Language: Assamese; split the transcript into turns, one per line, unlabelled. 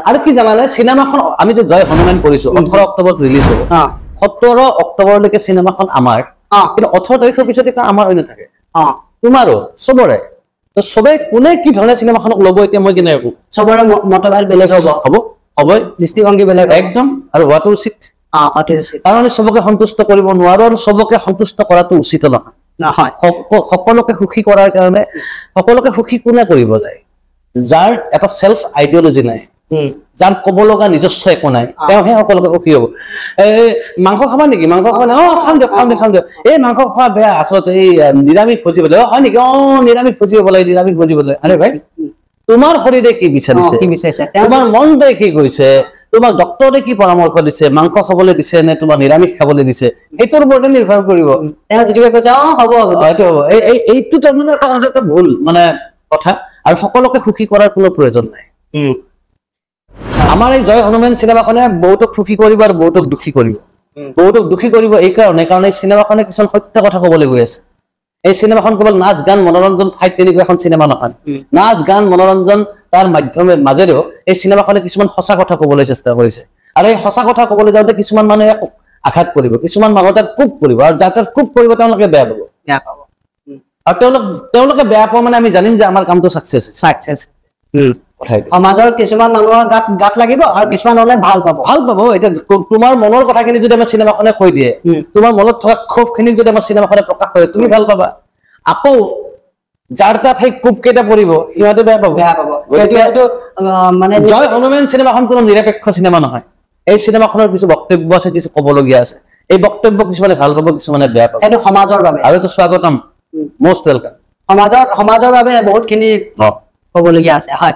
আৰু কি জানানে সিনেমাখন আমি যে জয় হনুমান কৰিছো 18 অক্টোবৰত ৰিলিজ হ'ব 17 অক্টোবৰলৈকে সিনেমাখন আমাৰ কিন্তু 18 তাৰিখৰ পিছত আমাৰ হৈ নাথাকে তোমাৰো সবৰে তো সবে কোনে কি ধৰণে সিনেমাখনক ল'ব এতিয়া মই কিনে একো
সবৰে মতবাদ বেলেগ হ'ব
হ'বই দৃষ্টিভংগী বেলেগ একদম আৰু হোৱাটো উচিত কাৰণ সবকে সন্তুষ্ট কৰিব নোৱাৰো আৰু সবকে সন্তুষ্ট কৰাটো উচিত নহয় সকলোকে সুখী কৰাৰ কাৰণে সকলোকে সুখী কোনে কৰিব যায় যাৰ এটা সেলফ আইডিয়োলজি নাই যাৰ ক'ব লগা নিজস্ব একো নাই তেওঁহে সকলোকে সুখী হ'ব মাংস খাবা নেকি মাংস খাবা না খাম দিয়ক এই মাংস খোৱা বেয়া আচলতে এই নিৰামিষ ভোজিবলৈ হয় নেকি নিৰামিষ ভোজিব লাগে নিৰামিষ ভোজিবলৈ আৰে ভাই তোমাৰ শৰীৰে কি বিচাৰিছে তোমাৰ মনটোৱে কি কৈছে তোমাক ডক্টৰে কি পৰামৰ্শ দিছে মাংস খাবলৈ দিছে নে তোমাৰ নিৰামিষ খাবলৈ দিছে এইটোৰ ওপৰতে নিৰ্ভৰ কৰিব তেওঁ যেতিয়াই কৈছে হ'ব এইটো হ'ব এইটো তাৰমানে এটা ভুল মানে কথা আৰু সকলোকে সুখী কৰাৰ কোনো প্ৰয়োজন নাই আমাৰ এই জয় হনুমান সিনেমাখনে বহুতক সুখী কৰিব আৰু বহুতক দুখী কৰিব এই কাৰণে সিনেমাখনে কিছুমান সত্য কথা ক'বলৈ গৈ আছে এই সিনেমাখন কেৱল নাচ গান মনোৰঞ্জন ঠাইত তেনেকুৱা এখন চিনেমা নহয় নাচ গান মনোৰঞ্জন তাৰ মাজেৰেও এই সিনেমাখনে কিছুমান সঁচা কথা ক'বলৈ চেষ্টা কৰিছে আৰু এই সঁচা কথা ক'বলৈ যাওঁতে কিছুমান মানুহে আঘাত কৰিব কিছুমান মানুহ তাত কোপ কৰিব আৰু যাৰ তাত কোপ কৰিব তেওঁলোকে বেয়া পাব আৰু তেওঁলোকে বেয়া পোৱা মানে আমি জানিম যে আমাৰ কামটো সাকসেস সমাজৰ কিছুমান মানুহৰ গাত লাগিব আৰু কিছুমান মানুহে ভাল পাব এতিয়া তোমাৰ মনৰ কথাখিনি যদি আমাৰ চিনেমাখনে কৈ দিয়ে তোমাৰ মনত থকা ক্ষোভখিনি যদি আমাৰ চিনেমাখনে প্ৰকাশ কৰে তুমি ভাল পাবা আকৌ যাৰ তাত সেই কোপ কেইটা পৰিব সিহঁতে বেয়া পাব মানে জয় হনুমান চিনেমাখন কোনো নিৰপেক্ষ চিনেমা নহয় এই চিনেমাখনৰ কিছু বক্তব্য আছে কিছু ক'বলগীয়া আছে এই বক্তব্য কিছুমানে ভাল পাব কিছুমানে বেয়া পাব এইটো সমাজৰ বাবে আৰু এইটো স্বাগতম মোষ্ট ওয়েলকাম সমাজৰ বাবে বহুতখিনি ক'বলগীয়া আছে হয়